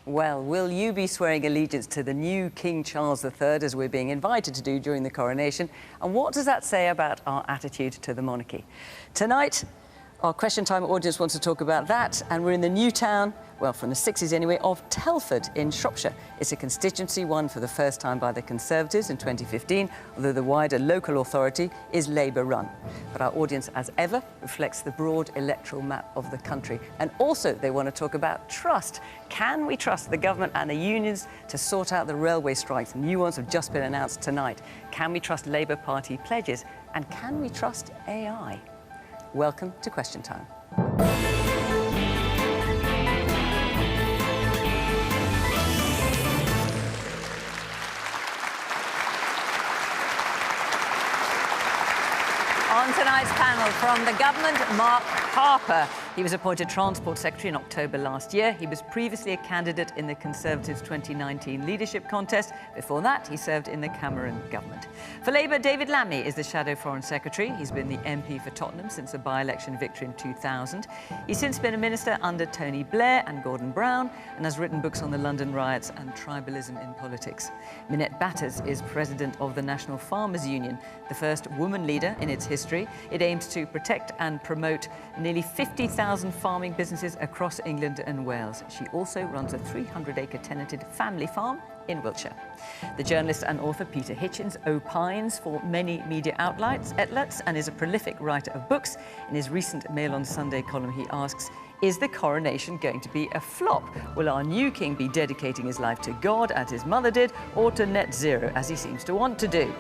Well, will you be swearing allegiance to the new King Charles III, as we're being invited to do during the coronation? And what does that say about our attitude to the monarchy? Tonight, our Question Time audience wants to talk about that, and we're in the new town, well, from the 60s anyway, of Telford in Shropshire. It's a constituency won for the first time by the Conservatives in 2015, although the wider local authority is Labour-run. But our audience, as ever, reflects the broad electoral map of the country. And also, they want to talk about trust. Can we trust the government and the unions to sort out the railway strikes? New ones have just been announced tonight. Can we trust Labour Party pledges? And can we trust AI? Welcome to Question Time. On tonight's panel, from the government, Mark Harper. He was appointed Transport Secretary in October last year. He was previously a candidate in the Conservatives' 2019 leadership contest. Before that, he served in the Cameron government. For Labour, David Lammy is the Shadow Foreign Secretary. He's been the MP for Tottenham since a by-election victory in 2000. He's since been a minister under Tony Blair and Gordon Brown and has written books on the London riots and tribalism in politics. Minette Batters is president of the National Farmers Union, the first woman leader in its history. It aims to protect and promote nearly 50,000 farming businesses across England and Wales. She also runs a 300-acre tenanted family farm in Wiltshire. The journalist and author Peter Hitchens opines for many media outlets and is a prolific writer of books. In his recent Mail on Sunday column, he asks, is the coronation going to be a flop? Will our new king be dedicating his life to God, as his mother did, or to net zero, as he seems to want to do?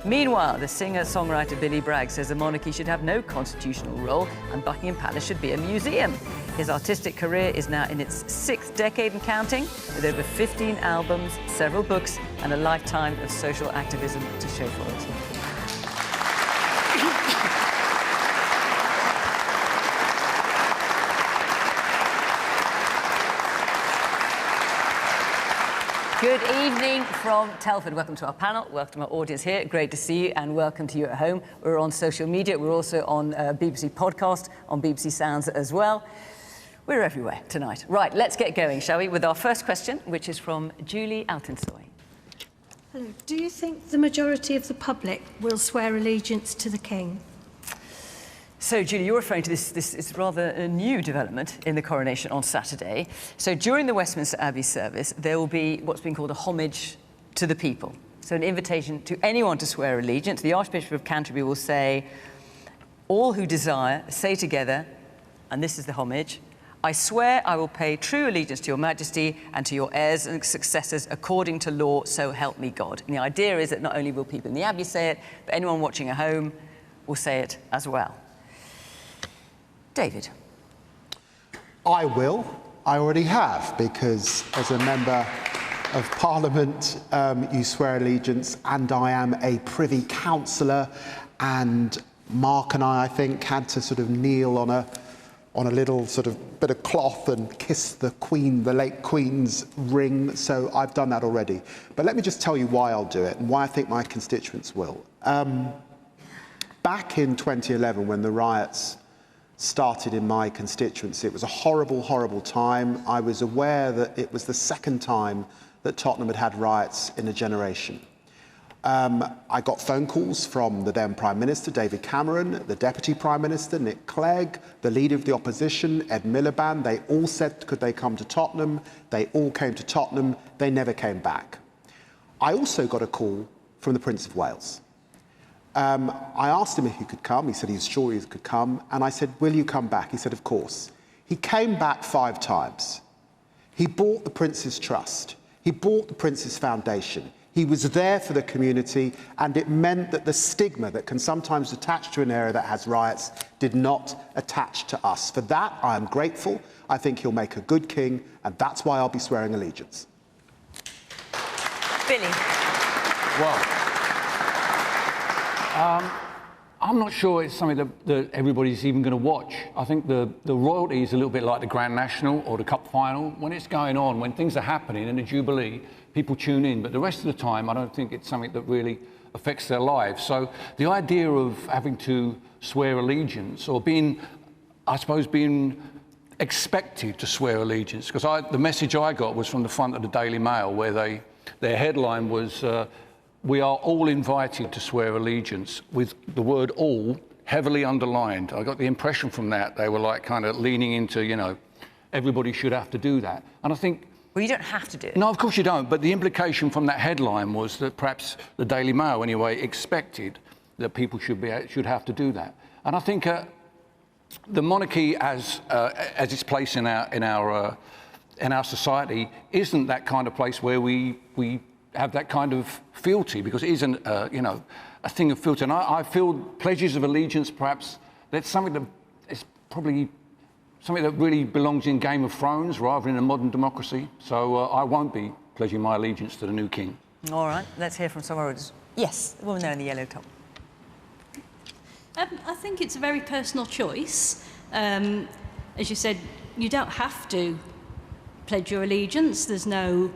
Meanwhile, the singer-songwriter Billy Bragg says the monarchy should have no constitutional role and Buckingham Palace should be a museum. His artistic career is now in its 6th decade and counting, with over 15 albums, several books, and a lifetime of social activism to show for it. Good evening from Telford. Welcome to our panel. Welcome to our audience here. Great to see you, and welcome to you at home. We're on social media. We're also on BBC Podcast, on BBC Sounds as well. We're everywhere tonight. Right, let's get going, shall we, with our first question, which is from Julie Altinsoy. Hello. Do you think the majority of the public will swear allegiance to the King? So, Julie, you're referring to this is rather a new development in the coronation on Saturday. So during the Westminster Abbey service, there will be what's been called a homage to the people. So an invitation to anyone to swear allegiance. The Archbishop of Canterbury will say, all who desire, say together, and this is the homage, I swear I will pay true allegiance to your Majesty and to your heirs and successors according to law, so help me God. And the idea is that not only will people in the Abbey say it, but anyone watching at home will say it as well. David. I will. I already have, because as a member of Parliament, you swear allegiance, and I am a Privy Councillor, and Mark and I think, had to sort of kneel on a little sort of bit of cloth and kiss the Queen, the late Queen's ring, so I've done that already. But let me just tell you why I'll do it and why I think my constituents will. Back in 2011, when the riots started in my constituency, it was a horrible, horrible time. I was aware that it was the second time that Tottenham had had riots in a generation. I got phone calls from the then Prime Minister, David Cameron, the Deputy Prime Minister, Nick Clegg, the Leader of the Opposition, Ed Miliband. They all said, could they come to Tottenham? They all came to Tottenham. They never came back. I also got a call from the Prince of Wales. I asked him if he could come. He said he's sure he could come. And I said, will you come back? He said, of course. He came back 5 times. He bought the Prince's Trust. He bought the Prince's Foundation. He was there for the community, and it meant that the stigma that can sometimes attach to an area that has riots did not attach to us. For that, I am grateful. I think he'll make a good king, and that's why I'll be swearing allegiance. Billy. Well, I'm not sure it's something that everybody's even going to watch. I think the royalty is a little bit like the Grand National or the Cup Final. When it's going on, when things are happening in the Jubilee, people tune in. But the rest of the time, I don't think it's something that really affects their lives. So the idea of having to swear allegiance or being, I suppose, being expected to swear allegiance, because the message I got was from the front of the Daily Mail, where their headline was, "We are all invited to swear allegiance," with the word "all" heavily underlined. I got the impression from that they were like kind of leaning into, you know, everybody should have to do that. And I think... Well, you don't have to do it. No, of course you don't, but the implication from that headline was that perhaps the Daily Mail, anyway, expected that people should have to do that. And I think the monarchy, as its place in our society, isn't that kind of place where we have that kind of fealty, because it isn't, you know, a thing of fealty. And I feel pledges of allegiance, perhaps, that's something that is probably something that really belongs in Game of Thrones rather than in a modern democracy. So I won't be pledging my allegiance to the new king. All right, let's hear from somewhere else. Yes, the woman there in the yellow top. I think it's a very personal choice. As you said, you don't have to pledge your allegiance. There's no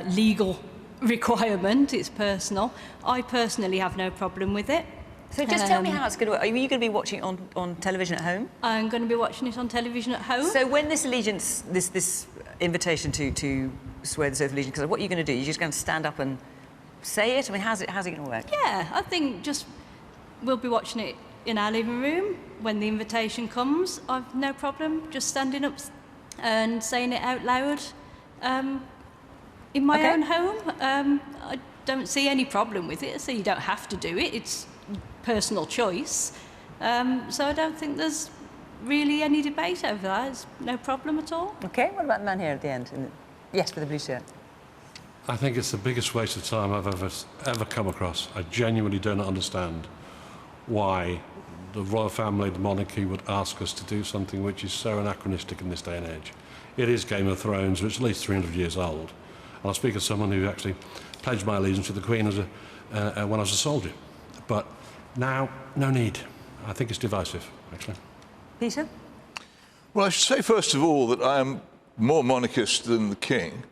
legal requirement. It's personal. I personally have no problem with it. So just tell me how it's going to work. Are you going to be watching it on television at home? I'm going to be watching it on television at home. So when this allegiance, this invitation to swear this oath of allegiance, because what are you going to do? You're just going to stand up and say it? I mean, how's it going to work? Yeah, I think just we'll be watching it in our living room when the invitation comes. I've no problem just standing up and saying it out loud in my own home. I don't see any problem with it. So you don't have to do it. It's personal choice. So I don't think there's really any debate over that. It's no problem at all. OK, what about the man here at the end? Yes, with the blue shirt. I think it's the biggest waste of time I've ever come across. I genuinely don't understand why the royal family, the monarchy, would ask us to do something which is so anachronistic in this day and age. It is Game of Thrones, which is at least 300 years old. And I speak as someone who actually pledged my allegiance to the Queen as when I was a soldier. But now, no need. I think it's divisive, actually. Peter? Well, I should say, first of all, that I am more monarchist than the King.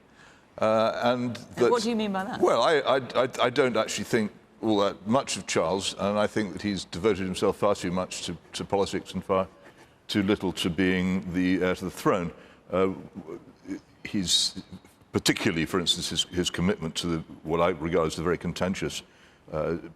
And what do you mean by that? Well, I don't actually think all that much of Charles, and I think that he's devoted himself far too much to politics and far too little to being the heir to the throne. He's particularly, for instance, his commitment to what I regard as the very contentious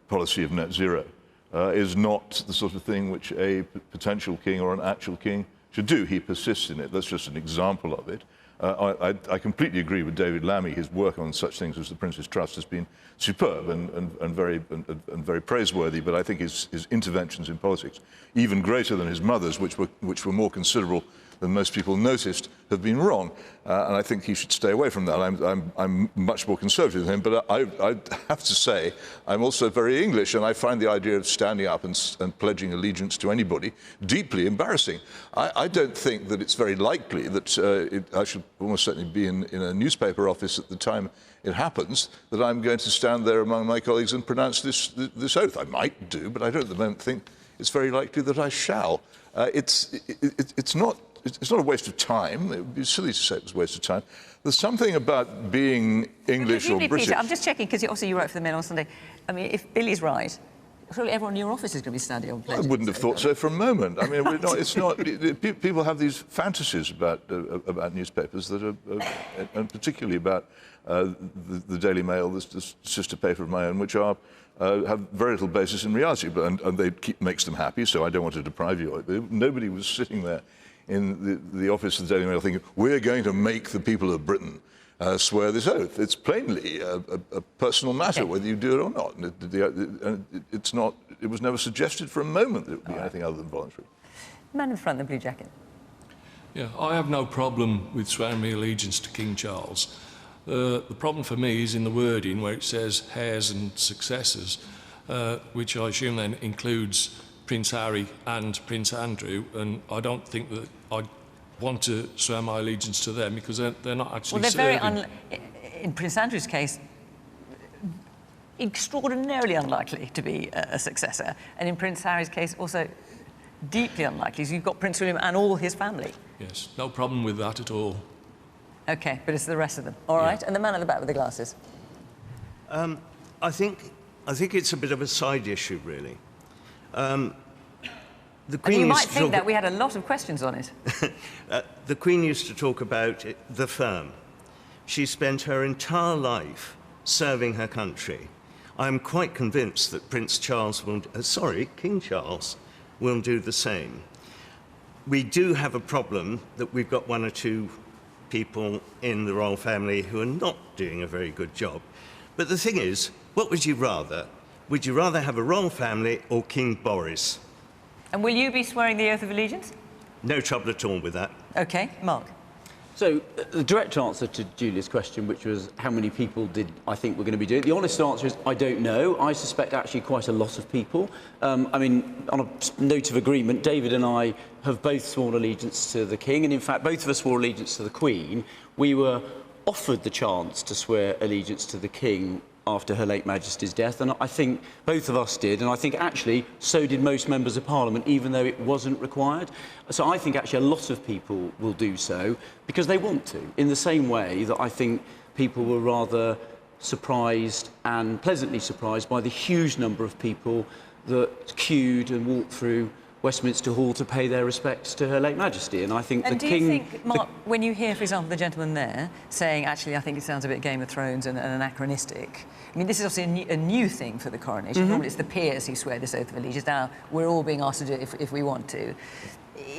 policy of net zero is not the sort of thing which a potential king or an actual king should do. He persists in it. That's just an example of it. I completely agree with David Lammy. His work on such things as the Prince's Trust has been superb and very praiseworthy. But I think his interventions in politics, even greater than his mother's, which were more considerable than most people noticed, have been wrong. And I think he should stay away from that. I'm much more conservative than him. But I have to say, I'm also very English, and I find the idea of standing up and pledging allegiance to anybody deeply embarrassing. I don't think that it's very likely that I should almost certainly be in a newspaper office at the time it happens, that I'm going to stand there among my colleagues and pronounce this oath. I might do, but I don't at the moment think it's very likely that I shall. It's not a waste of time. It would be silly to say it was a waste of time. There's something about being English or British. Peter, I'm just checking, because also you wrote for the Mail on Sunday. I mean, if Billy's right, surely everyone in your office is going to be standing on pledges. I wouldn't have thought so for a moment. I mean, it's not. People have these fantasies about newspapers that are, and particularly about the Daily Mail, the sister paper of my own, which have very little basis in reality, and they makes them happy. So I don't want to deprive you of it. Nobody was sitting there in the office of the Daily Mail thinking, we're going to make the people of Britain swear this oath. It's plainly a personal matter, whether you do it or not. And it was never suggested for a moment that it would be anything other than voluntary. Man in front, the blue jacket. Yeah, I have no problem with swearing my allegiance to King Charles. The problem for me is in the wording where it says heirs and successors, which I assume then includes Prince Harry and Prince Andrew, and I don't think that I'd want to swear my allegiance to them because they're not actually serving. Well, they're in Prince Andrew's case, extraordinarily unlikely to be a successor, and in Prince Harry's case, also deeply unlikely. So you've got Prince William and all his family. Yes, no problem with that at all. OK, but it's the rest of them. All right, and the man at the back with the glasses. I think it's a bit of a side issue, really. The Queen and you used might to think talk that we had a lot of questions on it. The Queen used to talk about the firm. She spent her entire life serving her country. I'm quite convinced that King Charles will do the same. We do have a problem that we've got one or two people in the royal family who are not doing a very good job. But the thing is, what would you rather? Would you rather have a royal family or King Boris? And will you be swearing the oath of allegiance? No trouble at all with that. OK, Mark. So, the direct answer to Julia's question, which was how many people did I think we're going to be doing, the honest answer is I don't know. I suspect actually quite a lot of people. I mean, on a note of agreement, David and I have both sworn allegiance to the King, and in fact, both of us swore allegiance to the Queen. We were offered the chance to swear allegiance to the King after Her late Majesty's death, and I think both of us did, and I think actually so did most members of Parliament, even though it wasn't required. So I think actually a lot of people will do so because they want to, in the same way that I think people were rather surprised and pleasantly surprised by the huge number of people that queued and walked through Westminster Hall to pay their respects to Her late Majesty. And I think and the King... do you think, Mark, when you hear, for example, the gentleman there saying, actually, I think it sounds a bit Game of Thrones and anachronistic, I mean, this is obviously a new thing for the coronation. Mm-hmm. Normally it's the peers who swear this oath of allegiance. Now, we're all being asked to do it if we want to.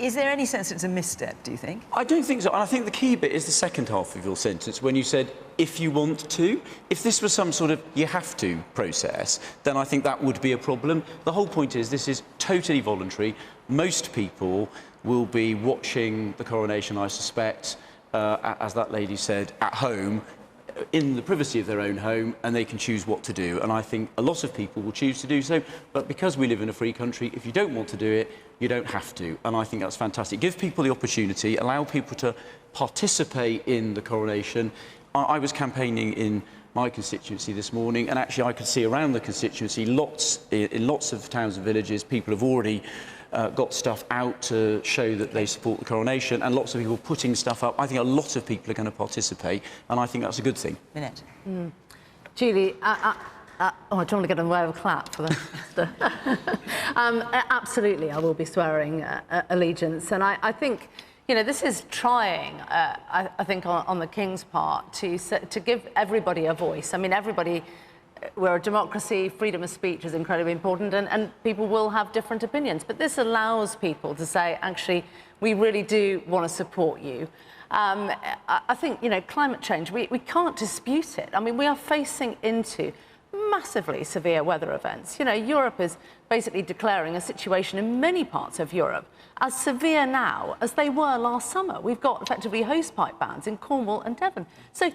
Is there any sense it's a misstep, do you think? I don't think so. And I think the key bit is the second half of your sentence, when you said, if you want to. If this was some sort of you have to process, then I think that would be a problem. The whole point is this is totally voluntary. Most people will be watching the coronation, I suspect, as that lady said, at home, in the privacy of their own home, and they can choose what to do. And I think a lot of people will choose to do so. But because we live in a free country, if you don't want to do it, you don't have to. And I think that's fantastic. Give people the opportunity, allow people to participate in the coronation. I was campaigning in my constituency this morning, and actually I could see around the constituency in lots of towns and villages, people have already got stuff out to show that they support the coronation, and lots of people putting stuff up. I think a lot of people are going to participate, and I think that's a good thing. Minette. Julie, I don't want to get in the way of a clap for the... absolutely, I will be swearing allegiance, and I think, you know, this is trying, I think, on the King's part to give everybody a voice. I mean, everybody... We're a democracy, freedom of speech is incredibly important, and people will have different opinions. But this allows people to say, actually, we really do want to support you. I think, you know, climate change, we can't dispute it. I mean, we are facing into massively severe weather events. You know, Europe is basically declaring a situation in many parts of Europe as severe now as they were last summer. We've got effectively hosepipe bans in Cornwall and Devon. So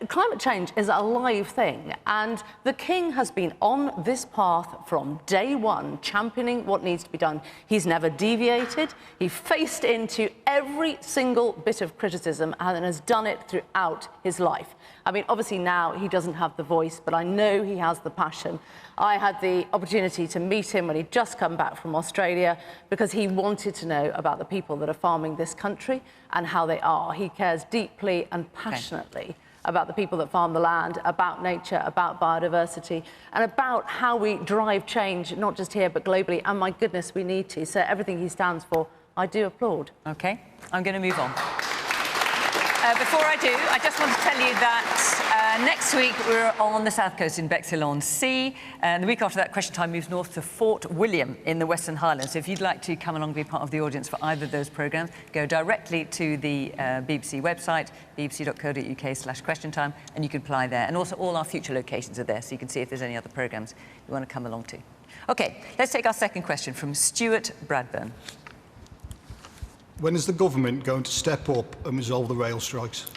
climate change is a live thing, and the King has been on this path from day one, championing what needs to be done. He's never deviated. He faced into every single bit of criticism and has done it throughout his life. I mean, obviously now he doesn't have the voice, but I know he has the passion. I had the opportunity to meet him when he'd just come back from Australia because he wanted to know about the people that are farming this country and how they are. He cares deeply and passionately about the people that farm the land, about nature, about biodiversity, and about how we drive change, not just here, but globally. And my goodness, we need to. So everything he stands for, I do applaud. OK, I'm going to move on. Before I do, I just want to tell you that next week we're on the south coast in Bexhill-on-Sea, and the week after that, Question Time moves north to Fort William in the Western Highlands. So if you'd like to come along and be part of the audience for either of those programmes, go directly to the BBC website, bbc.co.uk/questiontime, and you can apply there. And also all our future locations are there, so you can see if there's any other programmes you want to come along to. OK, let's take our second question from Stuart Bradburn. When is the government going to step up and resolve the rail strikes?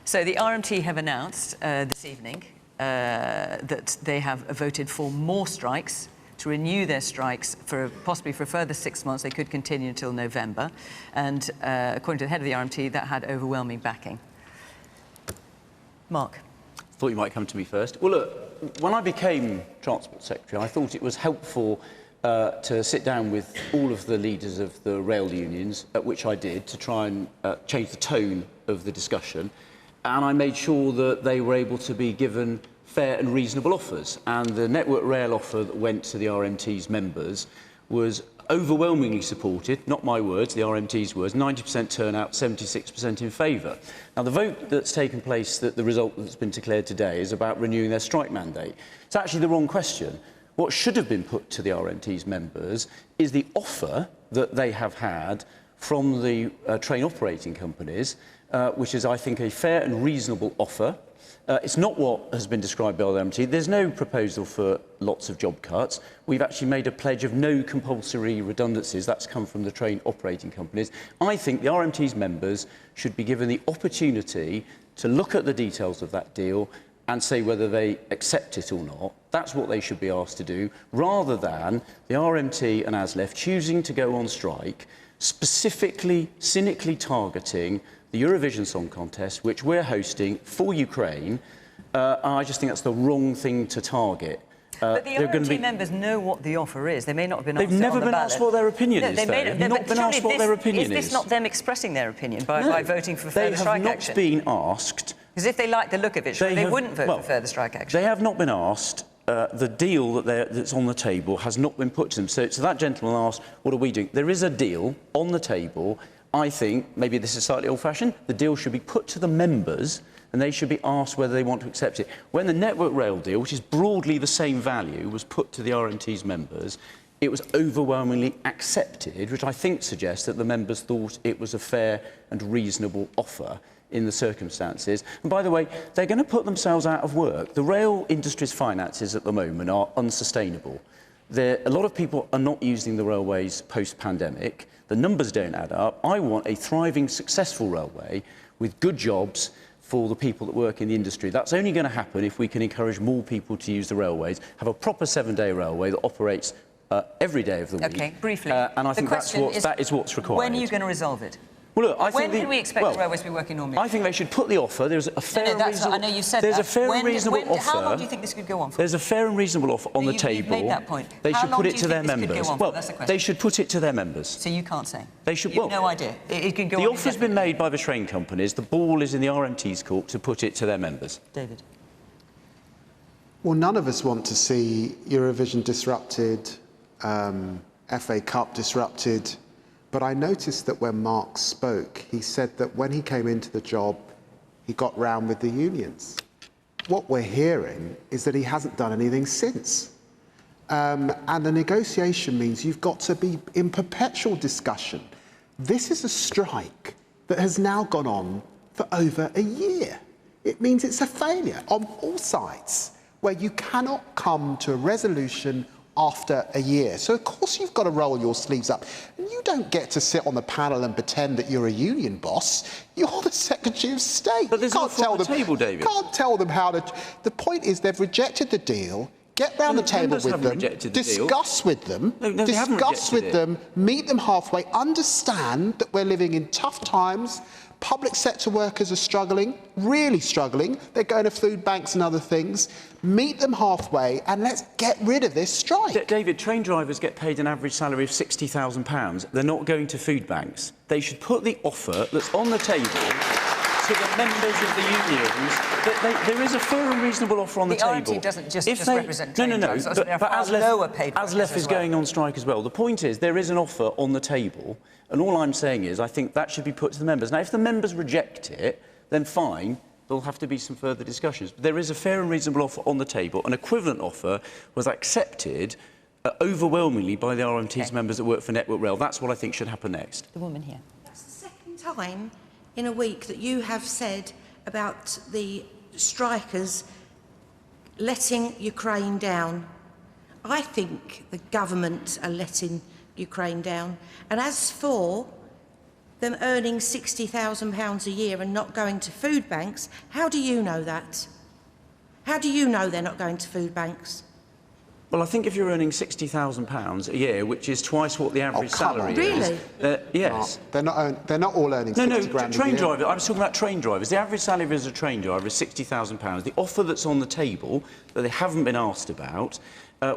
So the RMT have announced this evening that they have voted for more strikes, to renew their strikes for possibly for a further 6 months. They could continue until November. And according to the head of the RMT, that had overwhelming backing. Mark. Thought you might come to me first. Well, look, when I became Transport Secretary, I thought it was helpful to sit down with all of the leaders of the rail unions, at which I did, to try and change the tone of the discussion. And I made sure that they were able to be given fair and reasonable offers. And the Network Rail offer that went to the RMT's members was overwhelmingly supported, not my words, the RMT's words, 90% turnout, 76% in favour. Now, the vote that's taken place, the result that's been declared today, is about renewing their strike mandate. It's actually the wrong question. What should have been put to the RMT's members is the offer that they have had from the train operating companies, which is, I think, a fair and reasonable offer. It's not what has been described by the RMT. There's no proposal for lots of job cuts. We've actually made a pledge of no compulsory redundancies. That's come from the train operating companies. I think the RMT's members should be given the opportunity to look at the details of that deal and say whether they accept it or not. That's what they should be asked to do, rather than the RMT and ASLEF choosing to go on strike, specifically, cynically targeting the Eurovision Song Contest, which we're hosting for Ukraine. I just think that's the wrong thing to target. But the RMT members know what the offer is. They may not have been asked They've never on the been ballot. asked what their opinion is, though. They've not been asked what their opinion is. Is this not them expressing their opinion by voting for further strike action? They have not been asked. Because if they like the look of it, they wouldn't vote for further strike action. They have not been asked. The deal that's on the table has not been put to them. So that gentleman asked, what are we doing? There is a deal on the table. I think, maybe this is slightly old-fashioned, the deal should be put to the members and they should be asked whether they want to accept it. When the Network Rail deal, which is broadly the same value, was put to the RMT's members, it was overwhelmingly accepted, which I think suggests that the members thought it was a fair and reasonable offer in the circumstances. And by the way, they're going to put themselves out of work. The rail industry's finances at the moment are unsustainable. A lot of people are not using the railways post-pandemic. The numbers don't add up. I want a thriving, successful railway with good jobs for the people that work in the industry. That's only going to happen if we can encourage more people to use the railways, have a proper 7-day railway that operates every day of the week. OK, briefly. And I think that is what's required. When are you going to resolve it? Well, look, when can we expect the railways to be working normally? I think they should put the offer. There's a fair and reasonable... I know you said there's that. a fair and reasonable offer. How long do you think this could go on for? There's a fair and reasonable offer on the table. You've made that point. They should put it to their members. Well, that's the question. They should put it to their members. So you can't say? They should. You've no idea. It could go on. The offer's been made by the train companies. The ball is in the RMT's court to put it to their members. David. Well, none of us want to see Eurovision disrupted, FA Cup disrupted. But I noticed that when Mark spoke, he said that when he came into the job, he got round with the unions. What we're hearing is that he hasn't done anything since. And the negotiation means you've got to be in perpetual discussion. This is a strike that has now gone on for over a year. It means it's a failure on all sides, where you cannot come to a resolution after a year. So, of course, you've got to roll your sleeves up. And you don't get to sit on the panel and pretend that you're a union boss. You're the Secretary of State. But there's nothing on the table, David. You can't tell them how to... The point is they've rejected the deal. Get round the table with them, discuss with them, meet them halfway, understand that we're living in tough times. Public sector workers are struggling, really struggling. They're going to food banks and other things. Meet them halfway and let's get rid of this strike. David, train drivers get paid an average salary of £60,000. They're not going to food banks. They should put the offer that's on the table to the members of the unions. There is a fair and reasonable offer on the table. The RT doesn't just represent train drivers. But ASLEF is going on strike as well. The point is there is an offer on the table. And all I'm saying is I think that should be put to the members. Now, if the members reject it, then fine, there'll have to be some further discussions. But there is a fair and reasonable offer on the table. An equivalent offer was accepted overwhelmingly by the RMT's members that work for Network Rail. That's what I think should happen next. The woman here. That's the second time in a week that you have said about the strikers letting Ukraine down. I think the government are letting Ukraine down. And as for them earning £60,000 a year and not going to food banks, how do you know that? How do you know they're not going to food banks? Well, I think if you're earning £60,000 a year, which is twice what the average salary is... Really? No, yes. they're not all earning 60 grand a year. Train drivers. I was talking about train drivers. The average salary as a train driver is £60,000. The offer that's on the table, that they haven't been asked about,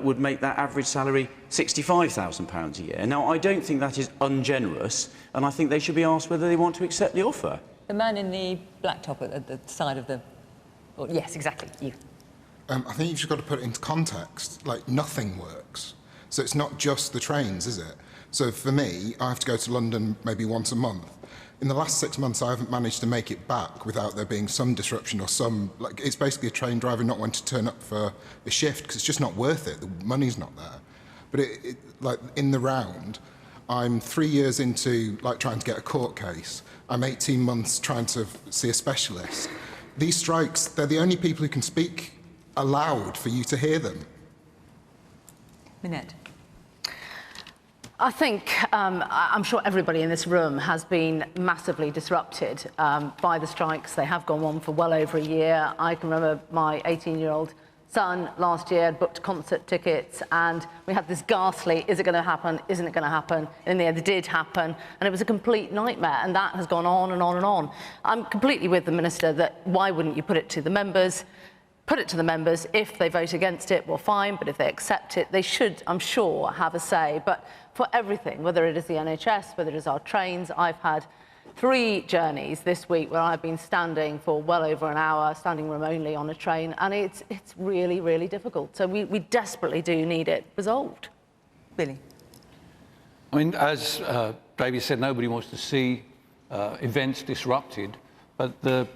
would make that average salary £65,000 a year. Now, I don't think that is ungenerous, and I think they should be asked whether they want to accept the offer. The man in the black top at the side of the... Oh, yes, exactly, you. I think you've just got to put it into context. Like, nothing works. So it's not just the trains, is it? So for me, I have to go to London maybe once a month. In the last 6 months, I haven't managed to make it back without there being some disruption or some, like, it's basically a train driver not wanting to turn up for a shift because it's just not worth it. The money's not there. But like, in the round, I'm 3 years into, like, trying to get a court case. I'm 18 months trying to see a specialist. These strikes, they're the only people who can speak aloud for you to hear them. Minette. I think, I'm sure everybody in this room has been massively disrupted by the strikes. They have gone on for well over a year. I can remember my 18-year-old son last year had booked concert tickets, and we had this ghastly, is it going to happen, isn't it going to happen? And in the end, it did happen, and it was a complete nightmare, and that has gone on and on and on. I'm completely with the Minister that why wouldn't you put it to the members? Put it to the members. If they vote against it, well, fine, but if they accept it, they should, I'm sure, have a say. But for everything, whether it is the NHS, whether it is our trains, I've had 3 journeys this week where I've been standing for well over an hour, standing room only on a train, and it's really, really difficult. So we desperately do need it resolved. Billy. I mean, as David said, nobody wants to see events disrupted, but the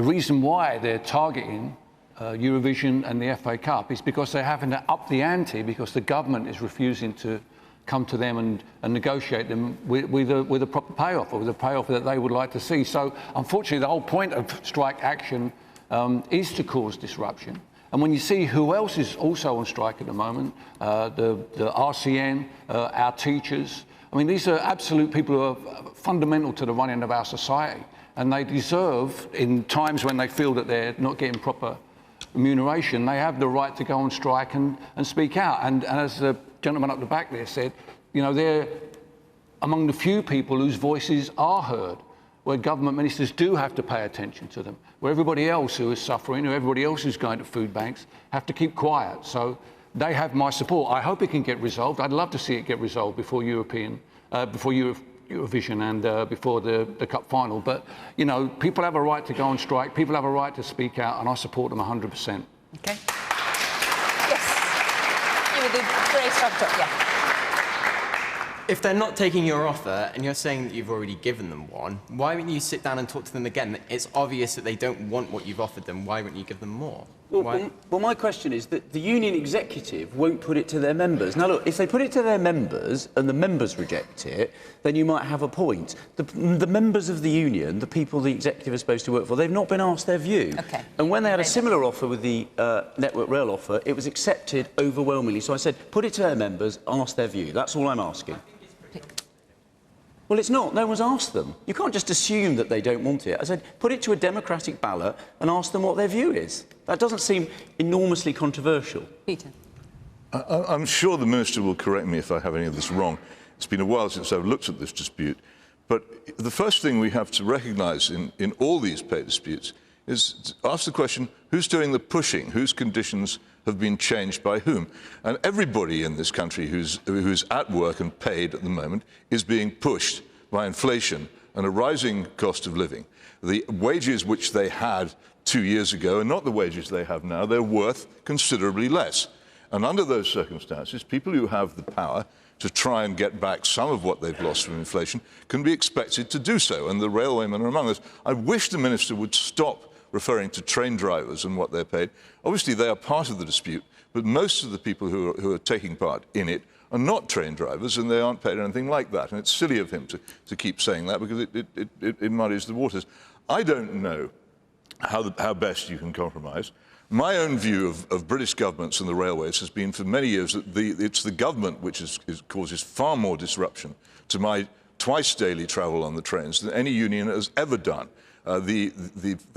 reason why they're targeting Eurovision and the FA Cup is because they're having to up the ante because the government is refusing to come to them and negotiate them with a proper payoff, or with a payoff that they would like to see. So, unfortunately, the whole point of strike action is to cause disruption. And when you see who else is also on strike at the moment, the RCN, our teachers, I mean, these are absolute people who are fundamental to the running of our society. And they deserve, in times when they feel that they're not getting proper remuneration, they have the right to go on strike and speak out. And as the gentleman up the back there said, you know, they're among the few people whose voices are heard, where government ministers do have to pay attention to them, where everybody else who is suffering, or everybody else who's going to food banks, have to keep quiet. So they have my support. I hope it can get resolved. I'd love to see it get resolved before Eurovision and before the Cup final. But, you know, people have a right to go on strike, people have a right to speak out, and I support them 100%. OK. Yes. You were the very top, yeah. If they're not taking your offer, and you're saying that you've already given them one, why wouldn't you sit down and talk to them again? It's obvious that they don't want what you've offered them. Why wouldn't you give them more? Well, my question is that the union executive won't put it to their members. Now, look, if they put it to their members and the members reject it, then you might have a point. The members of the union, the people the executive is supposed to work for, they've not been asked their view. Okay. And when they had a similar offer with the Network Rail offer, it was accepted overwhelmingly. So I said, put it to their members, ask their view. That's all I'm asking. Well, it's not. No one's asked them. You can't just assume that they don't want it. I said, put it to a democratic ballot and ask them what their view is. That doesn't seem enormously controversial. Peter. I'm sure the Minister will correct me if I have any of this wrong. It's been a while since I've looked at this dispute. But the first thing we have to recognise in all these pay disputes is to ask the question, who's doing the pushing? Whose conditions have been changed by whom? And everybody in this country who's at work and paid at the moment is being pushed by inflation and a rising cost of living. The wages which they had 2 years ago are not the wages they have now. They're worth considerably less. And under those circumstances, people who have the power to try and get back some of what they've lost from inflation can be expected to do so, and the railwaymen are among us. I wish the Minister would stop referring to train drivers and what they're paid. Obviously, they are part of the dispute, but most of the people who are taking part in it are not train drivers, and they aren't paid anything like that. And it's silly of him to keep saying that, because it muddies the waters. I don't know how best you can compromise. My own view of British governments and the railways has been for many years that it's the government which causes far more disruption to my twice daily travel on the trains than any union has ever done. The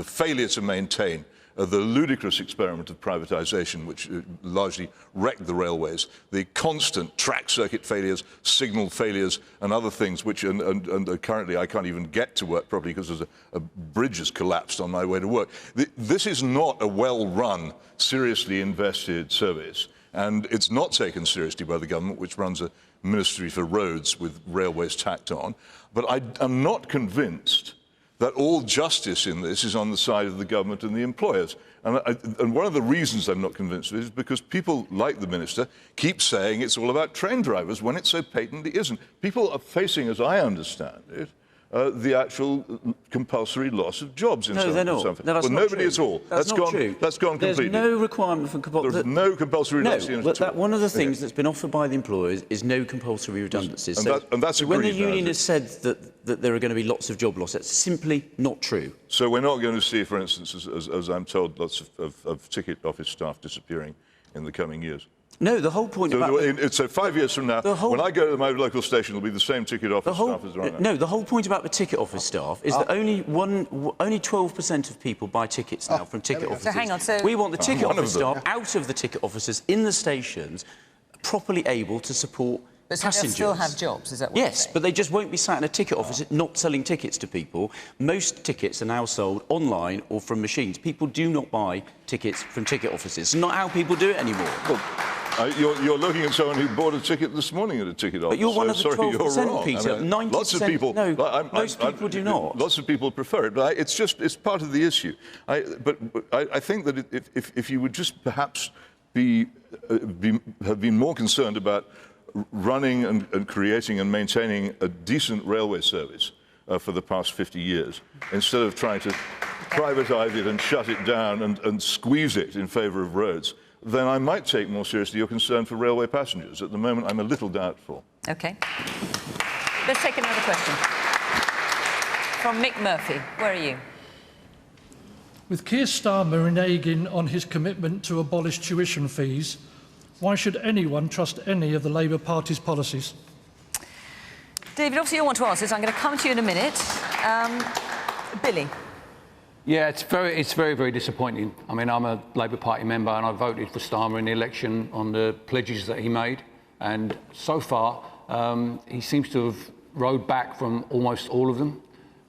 failure to maintain the ludicrous experiment of privatisation, which largely wrecked the railways, the constant track circuit failures, signal failures, and other things, which and currently I can't even get to work properly because there's a bridge has collapsed on my way to work. This is not a well-run, seriously invested service, and it's not taken seriously by the government, which runs a Ministry for Roads with railways tacked on. But I am not convinced that all justice in this is on the side of the government and the employers. And one of the reasons I'm not convinced of it is because people like the Minister keep saying it's all about train drivers when it so patently isn't. People are facing, as I understand it, the actual compulsory loss of jobs in no, they're not. No, that's well, not nobody true. at all. That's not gone, true. That's gone completely. There's no requirement for compulsory... There's no compulsory redundancy at all. One of the things that's been offered by the employers is no compulsory redundancies. And that's when the agreed union now, has said that there are going to be lots of job loss, that's simply not true. So we're not going to see, for instance, as I'm told, lots of ticket office staff disappearing in the coming years. No, the whole point about... So 5 years from now, when I go to my local station, it'll be the same ticket office staff as right now. No, the whole point about the ticket office staff is that only 12% of people buy tickets now from ticket offices. So hang on, so... We want the ticket office staff out of the ticket offices in the stations, properly able to support passengers. They'll still have jobs, is that what you're saying? But they just won't be sat in a ticket office not selling tickets to people. Most tickets are now sold online or from machines. People do not buy tickets from ticket offices. It's not how people do it anymore. Well, you're looking at someone who bought a ticket this morning at a ticket office. But you're one of the 12%, Peter. I mean, 90%. lots of people. No, most people do not. Lots of people prefer it, but it's part of the issue. But I think that if you would just perhaps have been more concerned about running and creating and maintaining a decent railway service for the past 50 years, instead of trying to privatise it and shut it down and squeeze it in favour of roads, then I might take more seriously your concern for railway passengers. At the moment, I'm a little doubtful. OK. Let's take another question. From Mick Murphy. Where are you? With Keir Starmer reneging on his commitment to abolish tuition fees, why should anyone trust any of the Labour Party's policies? David, obviously you want to answer this. I'm going to come to you in a minute. Billy. Yeah, it's very, very disappointing. I mean, I'm a Labour Party member and I voted for Starmer in the election on the pledges that he made. And so far, he seems to have rode back from almost all of them.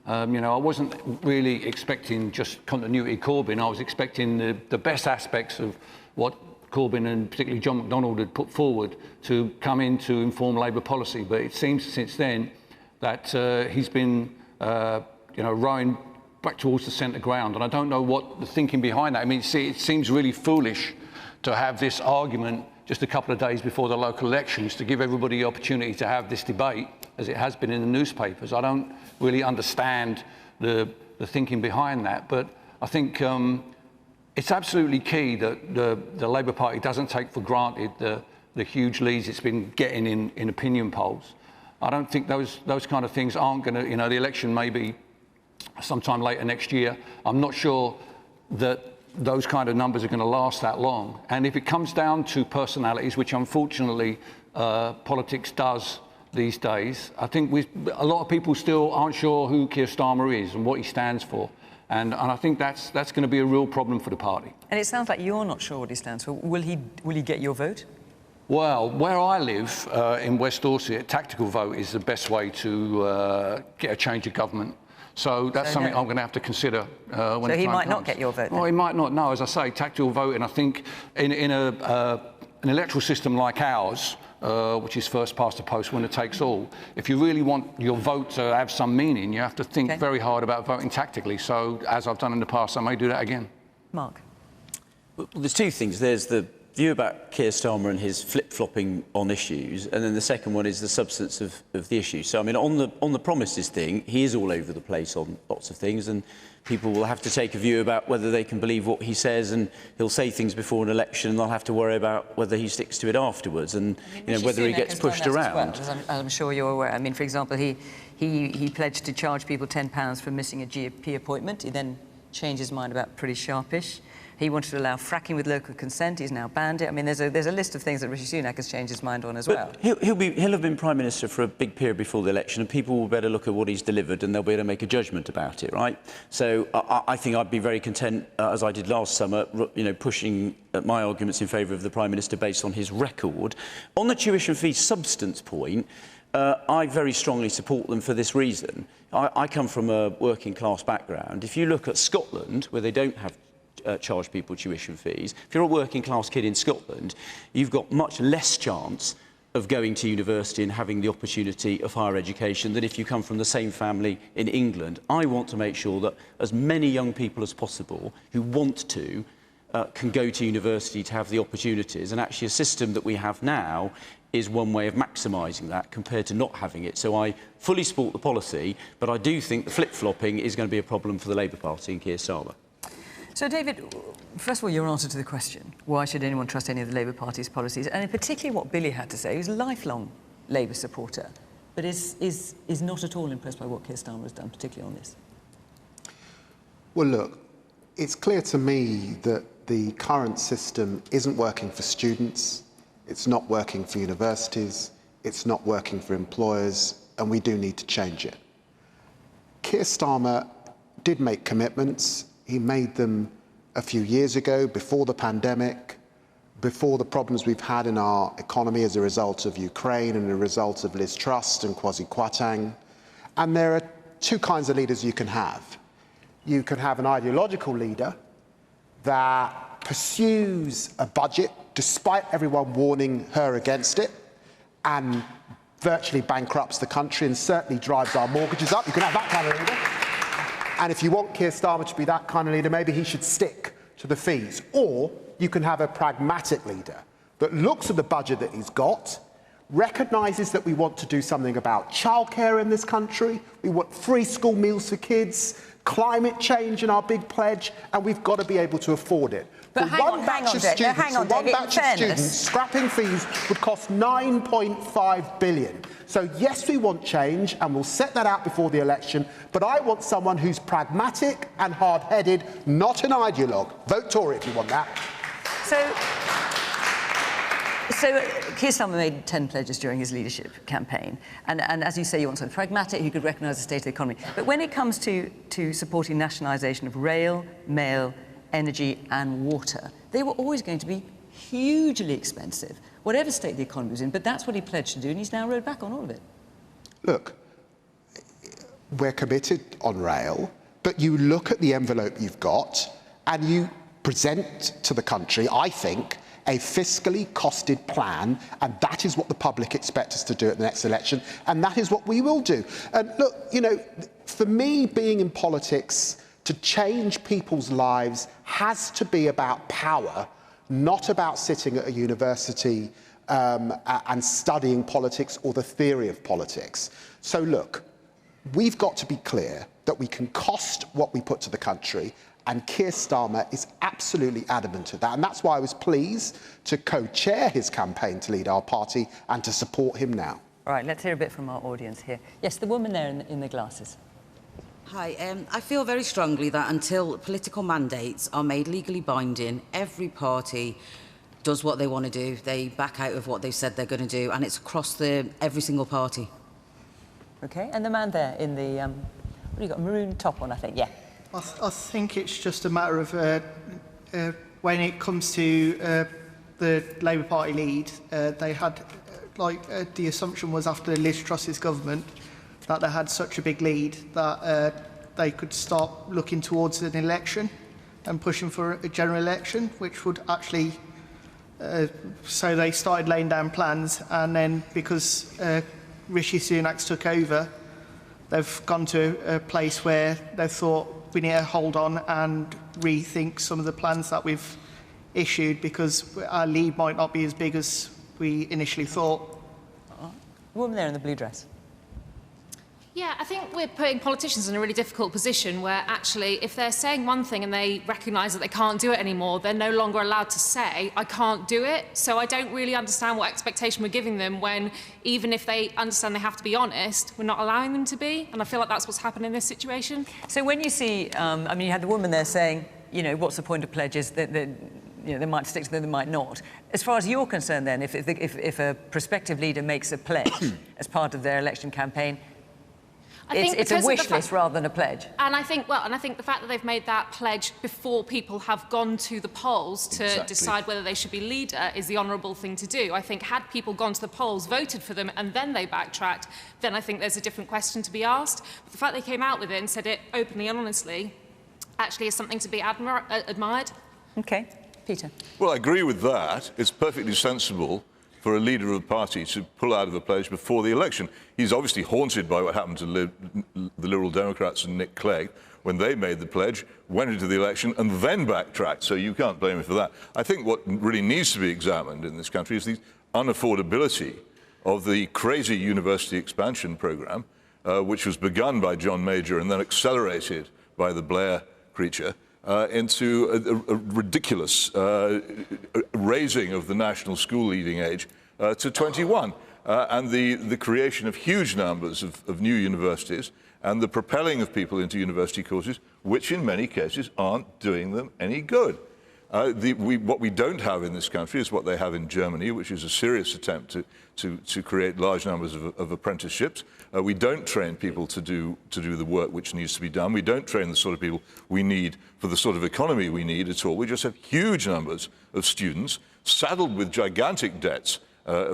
You know, I wasn't really expecting just continuity Corbyn. I was expecting the best aspects of what Corbyn and particularly John McDonnell had put forward to come in to inform Labour policy. But it seems since then that he's been, you know, rowing back towards the centre ground. And I don't know what the thinking behind that. I mean, see, it seems really foolish to have this argument just a couple of days before the local elections to give everybody the opportunity to have this debate, as it has been in the newspapers. I don't really understand the thinking behind that. But I think it's absolutely key that the Labour Party doesn't take for granted the huge leads it's been getting in opinion polls. I don't think those kind of things aren't going to, you know, the election may be sometime later next year. I'm not sure that those kind of numbers are going to last that long. And if it comes down to personalities, which unfortunately politics does these days, I think a lot of people still aren't sure who Keir Starmer is and what he stands for. And I think that's going to be a real problem for the party. And it sounds like you're not sure what he stands for. Will he get your vote? Well, where I live in West Dorset, a tactical vote is the best way to get a change of government. So that's something I'm going to have to consider when the time comes. So he might not get your vote then? Well, he might not, no. As I say, tactical voting, I think in an electoral system like ours, which is first past the post, winner takes all, if you really want your vote to have some meaning, you have to think very hard about voting tactically. So, as I've done in the past, I may do that again. Mark. Well, there's two things. There's the view about Keir Starmer and his flip-flopping on issues, and then the second one is the substance of the issue. So, I mean, on the promises thing, he is all over the place on lots of things, and people will have to take a view about whether they can believe what he says, and he'll say things before an election, and they'll have to worry about whether he sticks to it afterwards, and you know, whether he gets pushed around. Well, as I'm sure you're aware. I mean, for example, he pledged to charge people £10 for missing a GP appointment. He then changed his mind about pretty sharpish. He wanted to allow fracking with local consent. He's now banned it. I mean, there's a list of things that Rishi Sunak has changed his mind on as well. He'll have been Prime Minister for a big period before the election, and people will better look at what he's delivered, and they'll be able to make a judgment about it, right? So I think I'd be very content, as I did last summer, you know, pushing my arguments in favour of the Prime Minister based on his record. On the tuition fee substance point, I very strongly support them for this reason. I come from a working class background. If you look at Scotland, where they don't have charge people tuition fees, if you're a working class kid in Scotland, you've got much less chance of going to university and having the opportunity of higher education than if you come from the same family in England. I want to make sure that as many young people as possible who want to can go to university to have the opportunities, and actually a system that we have now is one way of maximising that compared to not having it. So I fully support the policy, but I do think the flip-flopping is going to be a problem for the Labour Party and Keir Starmer. So, David, first of all, your answer to the question, why should anyone trust any of the Labour Party's policies, and in particular what Billy had to say. He was a lifelong Labour supporter, but is not at all impressed by what Keir Starmer has done, particularly on this. Well, look, it's clear to me that the current system isn't working for students, it's not working for universities, it's not working for employers, and we do need to change it. Keir Starmer did make commitments. He made them a few years ago, before the pandemic, before the problems we've had in our economy as a result of Ukraine and a result of Liz Truss and Kwasi Kwarteng. And there are two kinds of leaders you can have. You can have an ideological leader that pursues a budget despite everyone warning her against it and virtually bankrupts the country and certainly drives our mortgages up. You can have that kind of leader. And if you want Keir Starmer to be that kind of leader, maybe he should stick to the fees. Or you can have a pragmatic leader that looks at the budget that he's got, recognises that we want to do something about childcare in this country, we want free school meals for kids, climate change in our big pledge, and we've got to be able to afford it. But hang on, Students, scrapping fees would cost £9.5 billion. So yes, we want change, and we'll set that out before the election, but I want someone who's pragmatic and hard-headed, not an ideologue. Vote Tory if you want that. So Keir Starmer made 10 pledges during his leadership campaign, and as you say, you want someone pragmatic who could recognise the state of the economy. But when it comes to supporting nationalisation of rail, mail, energy and water, they were always going to be hugely expensive, whatever state the economy was in, but that's what he pledged to do, and he's now rowed back on all of it. Look, we're committed on rail, but you look at the envelope you've got and you present to the country, I think, a fiscally costed plan, and that is what the public expect us to do at the next election, and that is what we will do. And look, you know, for me, being in politics, to change people's lives has to be about power, not about sitting at a university and studying politics or the theory of politics. So look, we've got to be clear that we can cost what we put to the country, and Keir Starmer is absolutely adamant to that. And that's why I was pleased to co-chair his campaign to lead our party and to support him now. All right, let's hear a bit from our audience here. Yes, the woman there in the glasses. Hi, I feel very strongly that until political mandates are made legally binding, every party does what they want to do. They back out of what they've said they're going to do, and it's across every single party. OK, and the man there in the, what have you got, maroon top on, I think, yeah. I think it's just a matter of when it comes to the Labour Party lead, they had, the assumption was after Liz Truss's government that they had such a big lead that they could start looking towards an election and pushing for a general election, which would actually... so they started laying down plans, and then because Rishi Sunak's took over, they've gone to a place where they thought we need to hold on and rethink some of the plans that we've issued, because our lead might not be as big as we initially thought. The woman there in the blue dress. Yeah, I think we're putting politicians in a really difficult position where actually if they're saying one thing and they recognise that they can't do it anymore, they're no longer allowed to say, I can't do it. So I don't really understand what expectation we're giving them when, even if they understand they have to be honest, we're not allowing them to be. And I feel like that's what's happened in this situation. So when you see, I mean, you had the woman there saying, you know, what's the point of pledges? That you know, they might stick to them, they might not. As far as you're concerned then, if a prospective leader makes a pledge as part of their election campaign, it's a wish list rather than a pledge. And I think, the fact that they've made that pledge before people have gone to the polls to decide whether they should be leader is the honourable thing to do. I think had people gone to the polls, voted for them, and then they backtracked, then I think there's a different question to be asked. But the fact they came out with it and said it openly and honestly actually is something to be admired. OK. Peter. Well, I agree with that. It's perfectly sensible for a leader of the party to pull out of a pledge before the election. He's obviously haunted by what happened to the Liberal Democrats and Nick Clegg when they made the pledge, went into the election and then backtracked, so you can't blame him for that. I think what really needs to be examined in this country is the unaffordability of the crazy university expansion programme, which was begun by John Major and then accelerated by the Blair creature, into a ridiculous raising of the national school leaving age to 21, and the creation of huge numbers of new universities and the propelling of people into university courses, which in many cases aren't doing them any good. What we don't have in this country is what they have in Germany, which is a serious attempt to create large numbers of apprenticeships. We don't train people to do the work which needs to be done. We don't train the sort of people we need for the sort of economy we need at all. We just have huge numbers of students saddled with gigantic debts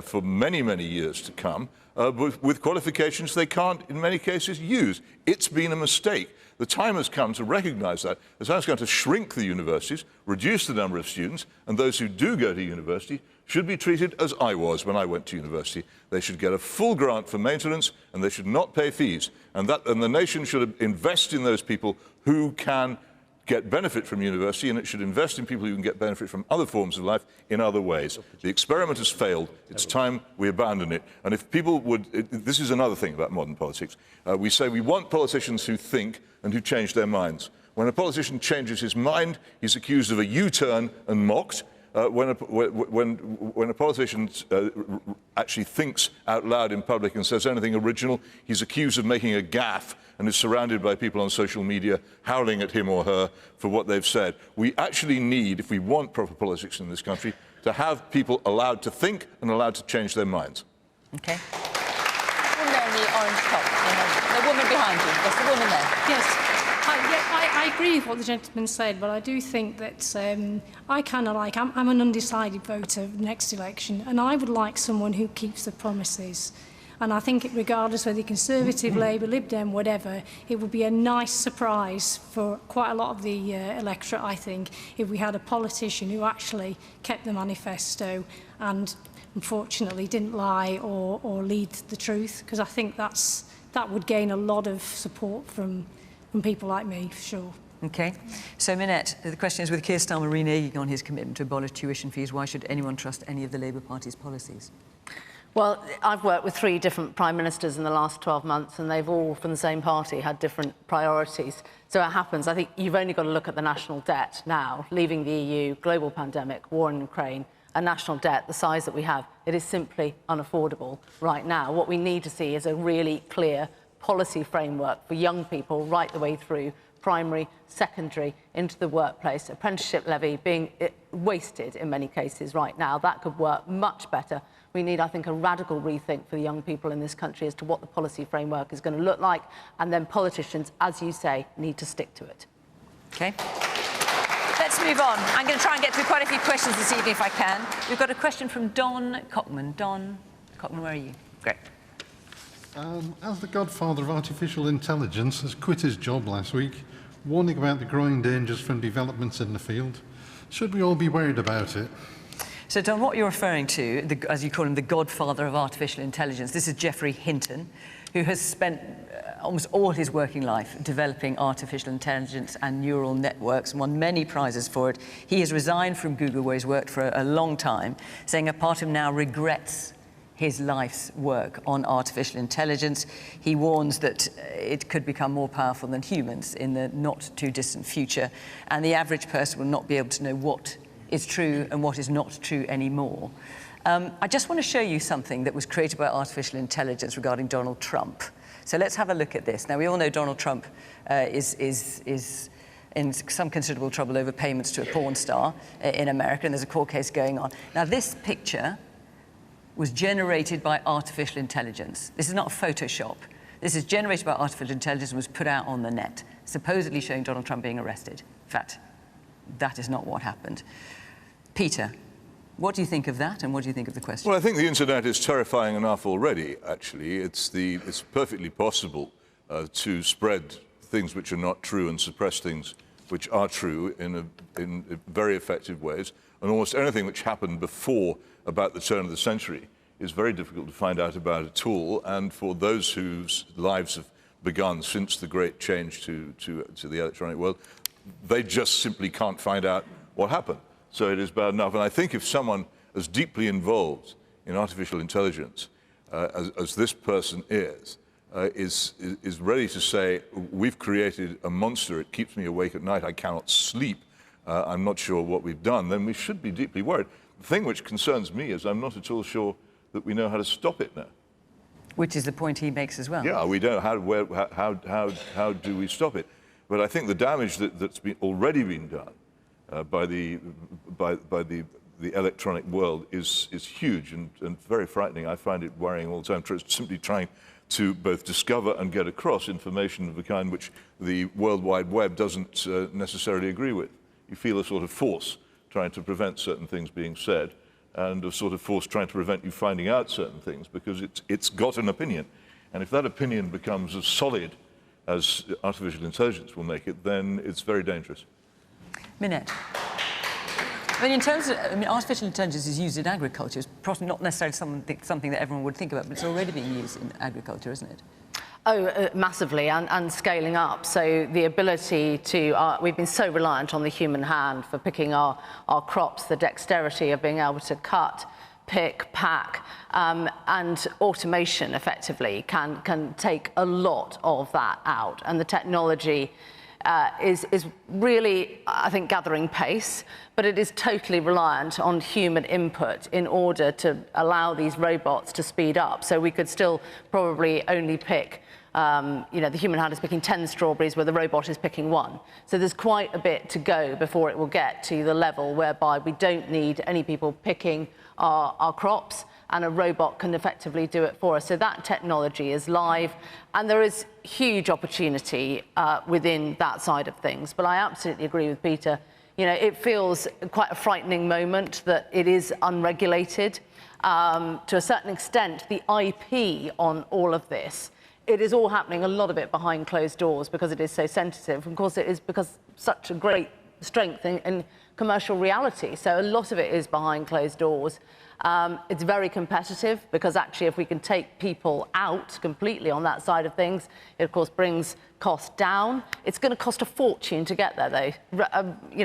for many, many years to come, with qualifications they can't, in many cases, use. It's been a mistake. The time has come to recognise that. The time has come to shrink the universities, reduce the number of students, and those who do go to university should be treated as I was when I went to university. They should get a full grant for maintenance, and they should not pay fees. And the nation should invest in those people who can get benefit from university, and it should invest in people who can get benefit from other forms of life in other ways. The experiment has failed. It's time we abandon it. And if people would... This is another thing about modern politics. We say we want politicians who think and who change their minds. When a politician changes his mind, he's accused of a U-turn and mocked. When a politician actually thinks out loud in public and says anything original, he's accused of making a gaffe and is surrounded by people on social media howling at him or her for what they've said. We actually need, if we want proper politics in this country, to have people allowed to think and allowed to change their minds. OK. Woman there in the orange top. The woman behind you. Yes, the woman there. Yes. I agree with what the gentleman said, but I do think that I kind of like... I'm an undecided voter next election, and I would like someone who keeps the promises. And I think, regardless whether you're Conservative, Labour, Lib Dem, whatever, it would be a nice surprise for quite a lot of the electorate, I think, if we had a politician who actually kept the manifesto and, unfortunately, didn't lie or lead the truth, because I think that would gain a lot of support from people like me, for sure. OK. So, Minette, the question is, with Keir Starmer reneging on his commitment to abolish tuition fees, why should anyone trust any of the Labour Party's policies? Well, I've worked with 3 different prime ministers in the last 12 months, and they've all, from the same party, had different priorities. So it happens. I think you've only got to look at the national debt now, leaving the EU, global pandemic, war in Ukraine, a national debt the size that we have. It is simply unaffordable right now. What we need to see is a really clear policy framework for young people right the way through primary, secondary, into the workplace. Apprenticeship levy being wasted in many cases right now. That could work much better. We need, I think, a radical rethink for the young people in this country as to what the policy framework is going to look like, and then politicians, as you say, need to stick to it. OK. Let's move on. I'm going to try and get through quite a few questions this evening if I can. We've got a question from Don Cockman. Don Cockman, where are you? Great. As the godfather of artificial intelligence has quit his job last week, warning about the growing dangers from developments in the field, should we all be worried about it? So, Don, what you're referring to, as you call him, the godfather of artificial intelligence, this is Geoffrey Hinton, who has spent almost all his working life developing artificial intelligence and neural networks and won many prizes for it. He has resigned from Google, where he's worked for a long time, saying a part of him now regrets his life's work on artificial intelligence. He warns that it could become more powerful than humans in the not-too-distant future, and the average person will not be able to know what is true and what is not true anymore. I just want to show you something that was created by artificial intelligence regarding Donald Trump. So let's have a look at this. Now, we all know Donald Trump is in some considerable trouble over payments to a porn star in America, and there's a court case going on. Now, this picture was generated by artificial intelligence. This is not Photoshop. This is generated by artificial intelligence and was put out on the net, supposedly showing Donald Trump being arrested. In fact, that is not what happened. Peter, what do you think of that, and what do you think of the question? Well, I think the internet is terrifying enough already, actually. It's perfectly possible to spread things which are not true and suppress things which are true in very effective ways. And almost anything which happened before about the turn of the century is very difficult to find out about at all, and for those whose lives have begun since the great change to the electronic world, they just simply can't find out what happened. So it is bad enough. And I think if someone as deeply involved in artificial intelligence as this person is ready to say, we've created a monster, it keeps me awake at night, I cannot sleep, I'm not sure what we've done, then we should be deeply worried. The thing which concerns me is I'm not at all sure that we know how to stop it now. Which is the point he makes as well. Yeah, we don't. How do we stop it? But I think the damage that's already been done by the electronic world is huge and very frightening. I find it worrying all the time. Simply trying to both discover and get across information of the kind which the World Wide Web doesn't necessarily agree with. You feel a sort of force trying to prevent certain things being said, and a sort of force trying to prevent you finding out certain things, because it's got an opinion. And if that opinion becomes as solid as artificial intelligence will make it, then it's very dangerous. Minette. I mean, in terms of, artificial intelligence is used in agriculture. It's probably not necessarily something that everyone would think about, but it's already being used in agriculture, isn't it? Oh, massively, and scaling up. So the ability to, we've been so reliant on the human hand for picking our crops, the dexterity of being able to cut, pick, pack, and automation effectively can take a lot of that out. And the technology is really, I think, gathering pace, but it is totally reliant on human input in order to allow these robots to speed up. So we could still probably only pick, the human hand is picking 10 strawberries where the robot is picking 1. So there's quite a bit to go before it will get to the level whereby we don't need any people picking our crops, and a robot can effectively do it for us. So that technology is live, and there is huge opportunity within that side of things. But I absolutely agree with Peter. You know, it feels quite a frightening moment that it is unregulated. To a certain extent, the IP on all of this, it is all happening, a lot of it behind closed doors because it is so sensitive. Of course, it is because such a great strength in commercial reality. So a lot of it is behind closed doors. It's very competitive because actually if we can take people out completely on that side of things, it of course brings costs down. It's going to cost a fortune to get there though.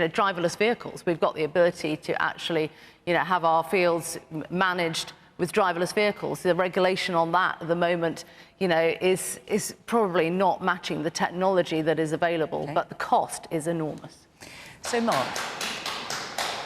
Driverless vehicles, we've got the ability to actually have our fields managed with driverless vehicles. The regulation on that at the moment is probably not matching the technology that is available, but the cost is enormous. So Mark,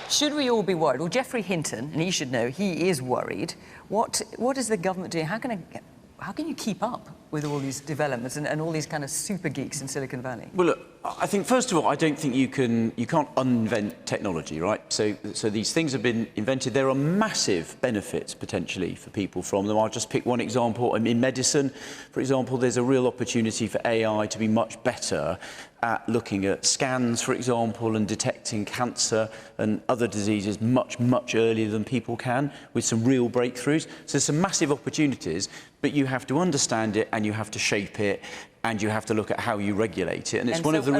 should we all be worried? Well, Geoffrey Hinton, and he should know, he is worried. What is the government doing? How can you keep up with all these developments and all these kind of super geeks in Silicon Valley? Well, look, I think first of all, I don't think you can't uninvent technology, right? So these things have been invented. There are massive benefits potentially for people from them. I'll just pick one example. In medicine, for example, there's a real opportunity for AI to be much better at looking at scans, for example, and detecting cancer and other diseases much, much earlier than people can, with some real breakthroughs. So there's some massive opportunities, but you have to understand it and you have to shape it and you have to look at how you regulate it. And it's one of the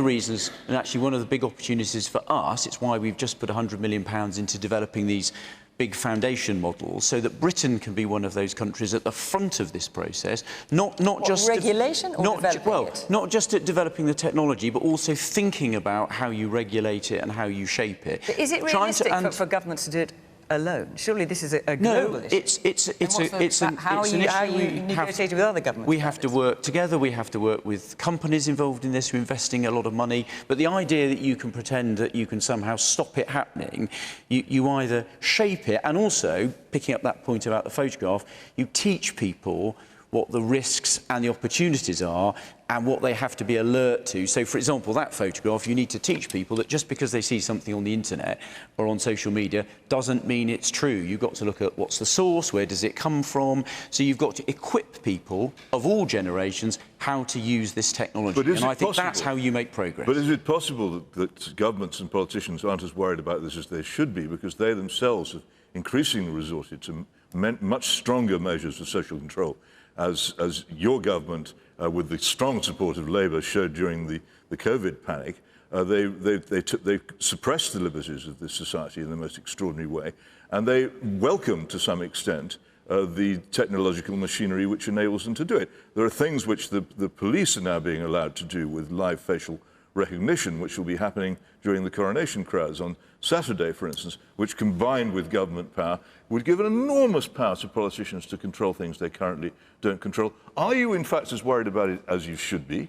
reasons, and actually one of the big opportunities for us, it's why we've just put £100 million into developing these big foundation models, so that Britain can be one of those countries at the front of this process, not just regulation or developing it? Not just at developing the technology, but also thinking about how you regulate it and how you shape it. But is it realistic for governments to do it alone? Surely this is a global issue. How are you negotiating with other governments? We have to work together. We have to work with companies involved in this who are investing a lot of money. But the idea that you can pretend that you can somehow stop it happening, you either shape it, and also, picking up that point about the photograph, you teach people what the risks and the opportunities are and what they have to be alert to. So, for example, that photograph, you need to teach people that just because they see something on the internet or on social media doesn't mean it's true. You've got to look at what's the source, where does it come from. So you've got to equip people of all generations how to use this technology. And I think that's how you make progress. But is it possible that governments and politicians aren't as worried about this as they should be, because they themselves have increasingly resorted to much stronger measures of social control, as your government, with the strong support of Labour, showed during the COVID panic? They suppressed the liberties of this society in the most extraordinary way, And they welcome, to some extent, the technological machinery which enables them to do it. There are things which the police are now being allowed to do with live facial recognition, which will be happening during the coronation crowds on Saturday, for instance, which combined with government power would give an enormous power to politicians to control things they currently don't control. Are you, in fact, as worried about it as you should be?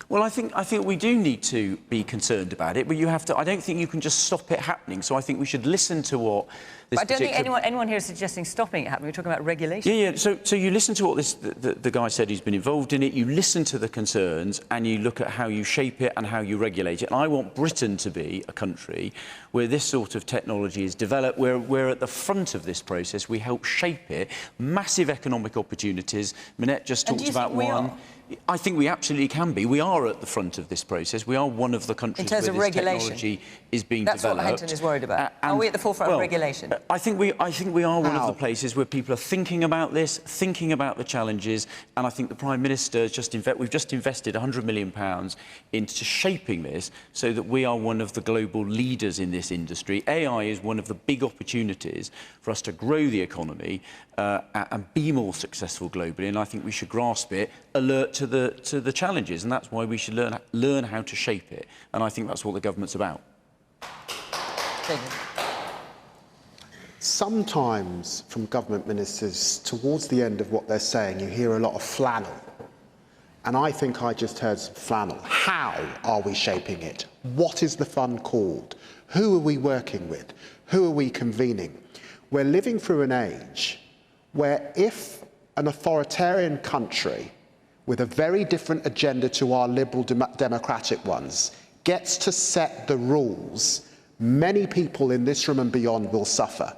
Well, I think we do need to be concerned about it, but you have to. I don't think you can just stop it happening. So I think we should listen to what this. But I don't think anyone here is suggesting stopping it happening. We're talking about regulation. Yeah. So you listen to what the guy said who's been involved in it. You listen to the concerns, and you look at how you shape it and how you regulate it. And I want Britain to be a country where this sort of technology is developed, where we're at the front of this process. We help shape it. Massive economic opportunities. Minette just talked about one. I think we absolutely can be. We are at the front of this process. We are one of the countries where this technology is being developed. That's what Hinton is worried about. Are we at the forefront of regulation? I think we are one of the places where people are thinking about this, thinking about the challenges, and I think the Prime Minister we've just invested £100 million into shaping this so that we are one of the global leaders in this industry. AI is one of the big opportunities for us to grow the economy and be more successful globally, and I think we should grasp it, alert to the challenges, and that's why we should learn how to shape it, and I think that's what the government's about. Sometimes from government ministers, towards the end of what they're saying, you hear a lot of flannel. And I think I just heard some flannel. How are we shaping it? What is the fund called? Who are we working with? Who are we convening? We're living through an age where if an authoritarian country with a very different agenda to our liberal democratic ones gets to set the rules, many people in this room and beyond will suffer.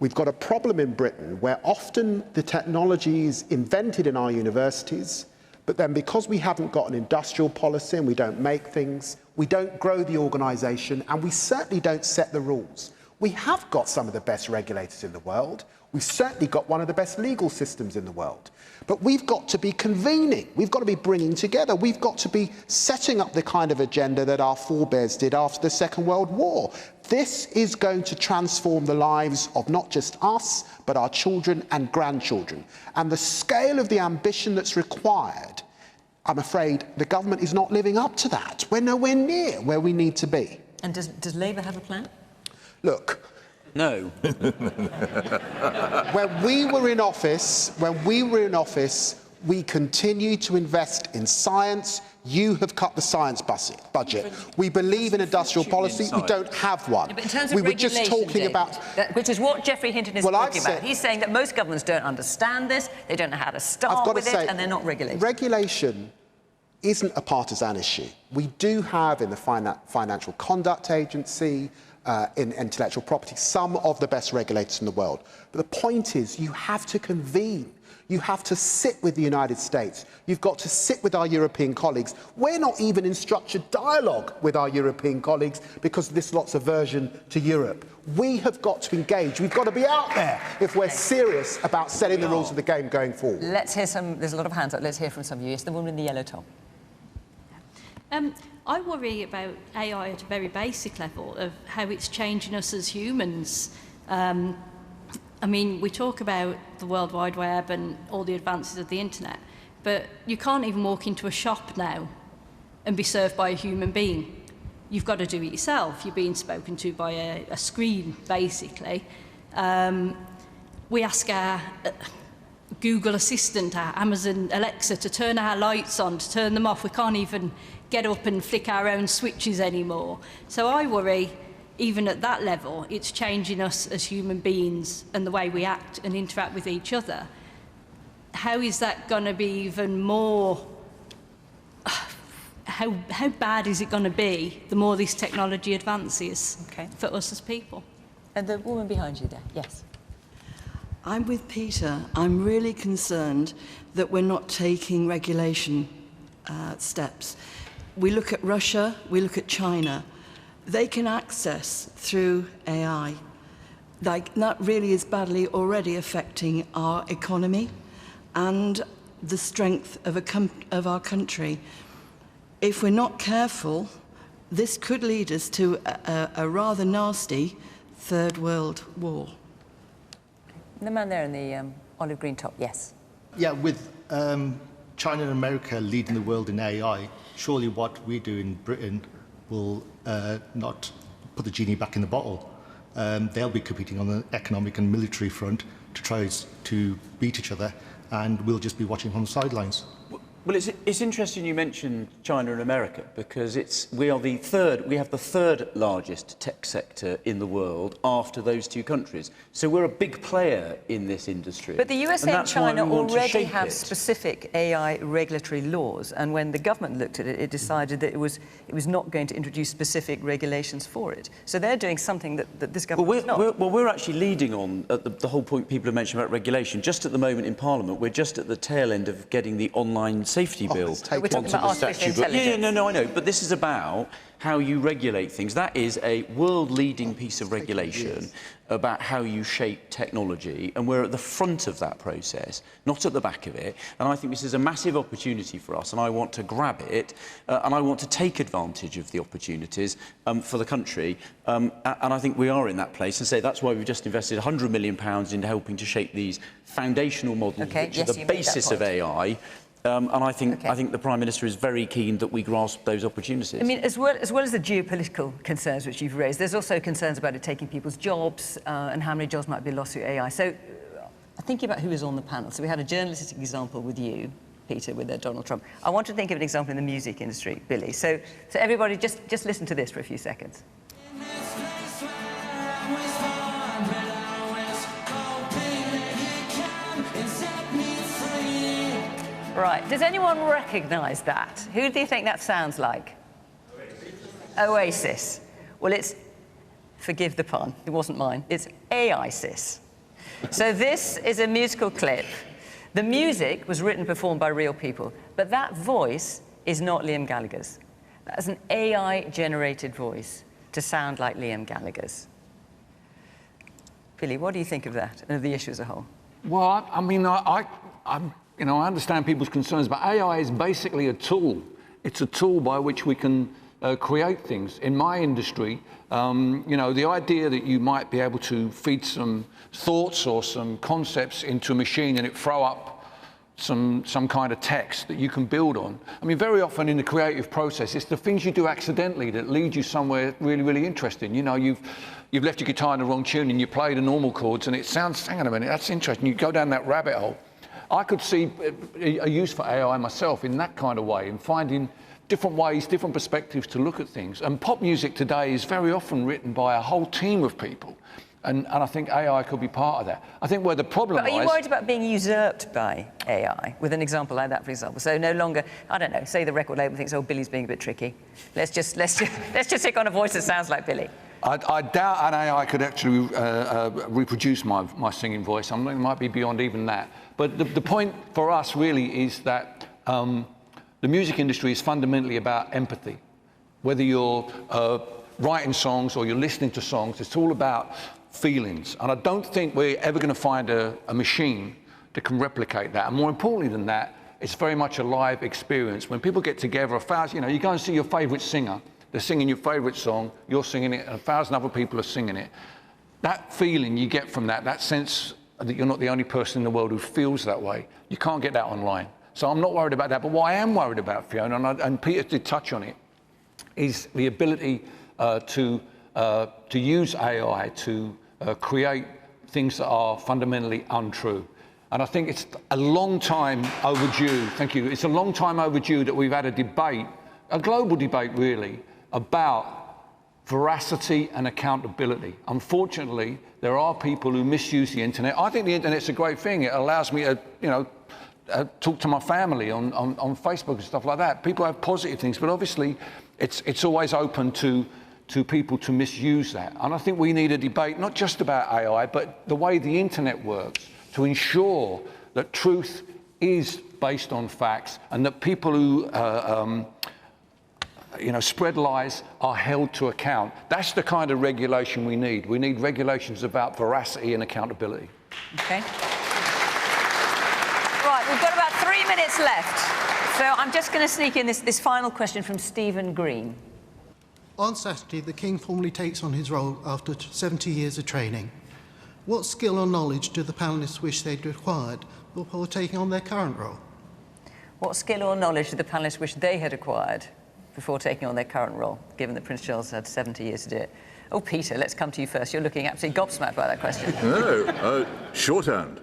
We've got a problem in Britain where often the technology is invented in our universities, but then because we haven't got an industrial policy and we don't make things, we don't grow the organisation, and we certainly don't set the rules. We have got some of the best regulators in the world. We've certainly got one of the best legal systems in the world. But we've got to be convening. We've got to be bringing together. We've got to be setting up the kind of agenda that our forebears did after the Second World War. This is going to transform the lives of not just us, but our children and grandchildren. And the scale of the ambition that's required, I'm afraid the government is not living up to that. We're nowhere near where we need to be. And does Labour have a plan? Look. No. When we were in office, we continued to invest in science. You have cut the science budget. We believe in industrial policy. We don't have one. Yeah, but in terms of we were just talking about... which is what Geoffrey Hinton is talking about. He's saying that most governments don't understand this, they don't know how to start with it, and they're not regulating. Regulation isn't a partisan issue. We do have in the Financial Conduct Agency, in intellectual property, some of the best regulators in the world. But the point is, you have to convene. You have to sit with the United States. You've got to sit with our European colleagues. We're not even in structured dialogue with our European colleagues because of this lot's aversion to Europe. We have got to engage. We've got to be out there if we're serious about setting the rules of the game going forward. Let's hear there's a lot of hands up. Let's hear from some of you. Yes, the woman in the yellow top. I worry about AI at a very basic level of how it's changing us as humans. I mean, we talk about the World Wide Web and all the advances of the internet, but you can't even walk into a shop now and be served by a human being. You've got to do it yourself. You're being spoken to by a screen, basically. We ask our Google Assistant, our Amazon Alexa, to turn our lights on, to turn them off. We can't even get up and flick our own switches anymore. So I worry, even at that level, it's changing us as human beings and the way we act and interact with each other. How is that going to be even more... How bad is it going to be the more this technology advances for us as people? And the woman behind you there, yes. I'm with Peter. I'm really concerned that we're not taking regulation steps. We look at Russia, we look at China. They can access through AI. Like, that really is badly already affecting our economy and the strength of our country. If we're not careful, this could lead us to a rather nasty third world war. The man there in the olive green top, yes. Yeah, with China and America leading the world in AI, surely what we do in Britain will not put the genie back in the bottle. They'll be competing on the economic and military front to try to beat each other, and we'll just be watching from the sidelines. Well, it's interesting you mentioned China and America, because we have the third largest tech sector in the world after those two countries. So we're a big player in this industry. But the USA and China already have it. specific AI regulatory laws, and when the government looked at it, it decided that it was not going to introduce specific regulations for it. So they're doing something that this government is not. We're actually leading on the whole point people have mentioned about regulation. Just at the moment in Parliament, we're just at the tail end of getting the online safety bill. We're talking about artificial intelligence. No, I know, but this is about how you regulate things. That is a world-leading piece of regulation about how you shape technology, and we're at the front of that process, not at the back of it. And I think this is a massive opportunity for us, and I want to grab it, and I want to take advantage of the opportunities for the country. And I think we are in that place, and say that's why we've just invested £100 million into helping to shape these foundational models, which are the basis of AI. And I think the Prime Minister is very keen that we grasp those opportunities. I mean, as well as the geopolitical concerns which you've raised, there's also concerns about it taking people's jobs and how many jobs might be lost through AI. So, thinking about who is on the panel. So we had a journalistic example with you, Peter, with Donald Trump. I want to think of an example in the music industry, Billy. So everybody, just listen to this for a few seconds. Right, does anyone recognise that? Who do you think that sounds like? Oasis. Well, it's, forgive the pun, it wasn't mine, it's AISIS. So this is a musical clip. The music was written and performed by real people, but that voice is not Liam Gallagher's. That is an AI-generated voice to sound like Liam Gallagher's. Billy, what do you think of that and of the issue as a whole? Well, I mean, I understand people's concerns, but AI is basically a tool. It's a tool by which we can create things. In my industry, the idea that you might be able to feed some thoughts or some concepts into a machine and it throw up some kind of text that you can build on. I mean, very often in the creative process, it's the things you do accidentally that lead you somewhere really, really interesting. You know, you've left your guitar in the wrong tune and you play the normal chords and it sounds, hang on a minute, that's interesting. You go down that rabbit hole. I could see a use for AI myself in that kind of way, in finding different ways, different perspectives to look at things. And pop music today is very often written by a whole team of people. And I think AI could be part of that. I think where the problem lies... But are you worried about being usurped by AI, with an example like that, for example? So no longer, I don't know, say the record label thinks, oh, Billy's being a bit tricky. Let's just stick on a voice that sounds like Billy. I doubt an AI could actually reproduce my singing voice. I mean, it might be beyond even that. But the point for us really is that the music industry is fundamentally about empathy. Whether you're writing songs or you're listening to songs, it's all about feelings. And I don't think we're ever going to find a machine that can replicate that. And more importantly than that, it's very much a live experience. When people get together, you go and see your favourite singer, they're singing your favourite song, you're singing it, and 1,000 other people are singing it. That feeling you get from that sense that you're not the only person in the world who feels that way, you can't get that online. So I'm not worried about that. But what I am worried about, Fiona, and Peter did touch on it, is the ability to use AI to create things that are fundamentally untrue. And I think it's a long time overdue, thank you, it's a long time overdue that we've had a debate, a global debate really, about veracity and accountability. Unfortunately, there are people who misuse the internet. I think the internet's a great thing. It allows me to, talk to my family on Facebook and stuff like that. People have positive things, but obviously it's always open to people to misuse that. And I think we need a debate, not just about AI, but the way the internet works, to ensure that truth is based on facts and that people who spread lies are held to account. That's the kind of regulation we need. We need regulations about veracity and accountability. Okay. Right, we've got about 3 minutes left. So I'm just going to sneak in this final question from Stephen Green. On Saturday, the King formally takes on his role after 70 years of training. What skill or knowledge do the panellists wish they'd acquired before taking on their current role? What skill or knowledge do the panellists wish they had acquired before taking on their current role, given that Prince Charles had 70 years to do it? Oh, Peter, let's come to you first. You're looking absolutely gobsmacked by that question. No, shorthand.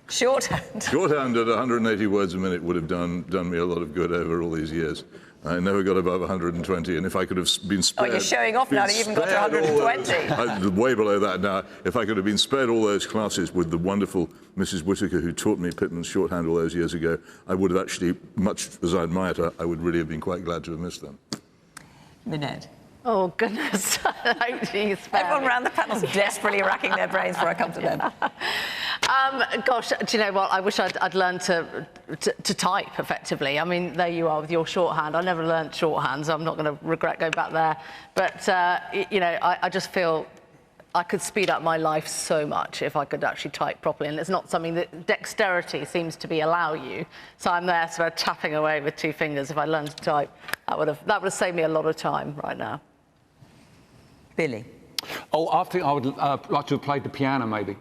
Shorthand? Shorthand at 180 words a minute would have done me a lot of good over all these years. I never got above 120, and if I could have been spared... Oh, you're showing off now that you even got to 120. Way below that now. If I could have been spared all those classes with the wonderful Mrs. Whittaker, who taught me Pitman's shorthand all those years ago, I would have actually, much as I admired her, I would really have been quite glad to have missed them. Minette. Oh, goodness. Everyone around the panel's desperately racking their brains before I come to them. Gosh, do you know what? I wish I'd learned to type effectively. I mean, there you are with your shorthand. I never learned shorthand, so I'm not going to regret going back there. But, you know, I just feel I could speed up my life so much if I could actually type properly. And it's not something that dexterity seems to allow you. So I'm there sort of tapping away with 2 fingers. If I learned to type, that would have saved me a lot of time right now. Billy? Oh, I think I would like to have played the piano, maybe.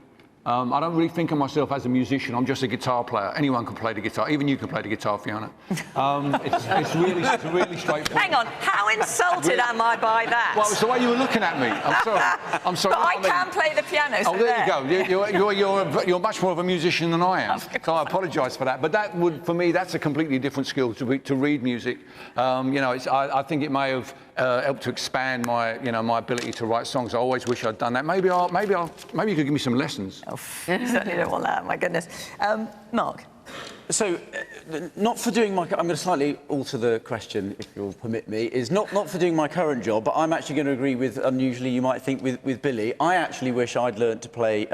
I don't really think of myself as a musician. I'm just a guitar player. Anyone can play the guitar. Even you can play the guitar, Fiona. It's really straightforward. Hang on. How insulted am I by that? Well, it's the way you were looking at me. I'm sorry. I'm sorry. But I can play the piano, so oh, there you go. You're much more of a musician than I am. So I apologise for that. But that would, for me, that's a completely different skill to read music. You know, I think it may have helped to expand my, my ability to write songs. I always wish I'd done that. Maybe you could give me some lessons. Oh, you certainly don't want that. My goodness. Mark. So, not for doing my... I'm going to slightly alter the question, if you'll permit me, is not for doing my current job, but I'm actually going to agree with, unusually you might think, with Billy. I actually wish I'd learnt to play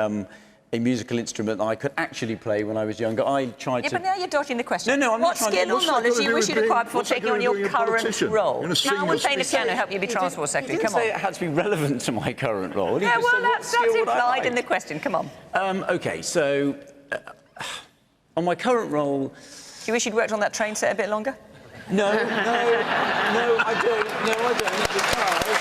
a musical instrument that I could actually play when I was younger. I tried to... Yeah, but now you're dodging the question. No, I'm what not trying skill to... or knowledge do you wish you'd acquired before taking on your current role? How would playing the piano help you be Transport Secretary? Come on. You didn't say it had to be relevant to my current role. Yeah, well, that's implied in the question. Come on. OK, so... on my current role... Do you wish you'd worked on that train set a bit longer? No, I don't. No, I don't, because...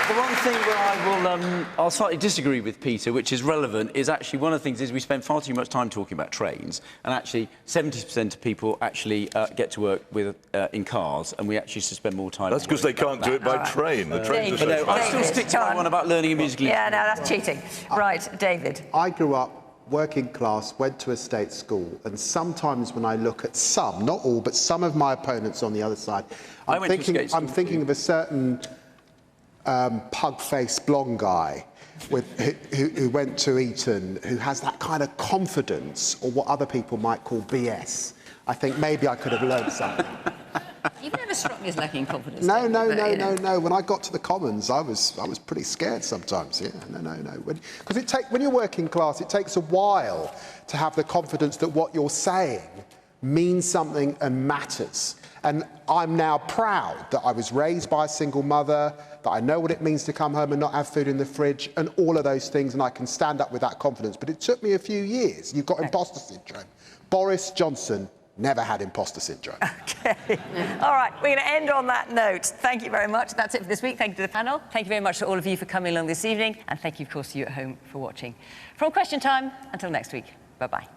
The one thing where I'll slightly disagree with Peter, which is relevant, is actually one of the things is we spend far too much time talking about trains, and actually 70% of people actually get to work with in cars, and we actually should spend more time. That's because they can't do it by train. The trains are so fast. I'll still stick to my one about learning a musical instrument. Yeah, no, that's cheating. Right, David. I grew up working class, went to a state school, and sometimes when I look at some, not all, but some of my opponents on the other side, I'm thinking of a certain pug-faced blonde guy who went to Eton, who has that kind of confidence, or what other people might call BS. I think maybe I could have learned something. You've never struck me as lacking confidence. No. When I got to the Commons, I was pretty scared sometimes. Yeah, no. Because when you're working class, it takes a while to have the confidence that what you're saying means something and matters. And I'm now proud that I was raised by a single mother, that I know what it means to come home and not have food in the fridge, and all of those things, and I can stand up with that confidence. But it took me a few years. You've got imposter syndrome. Boris Johnson never had imposter syndrome. OK. All right, we're going to end on that note. Thank you very much. That's it for this week. Thank you to the panel. Thank you very much to all of you for coming along this evening. And thank you, of course, to you at home for watching. From Question Time, until next week, bye-bye.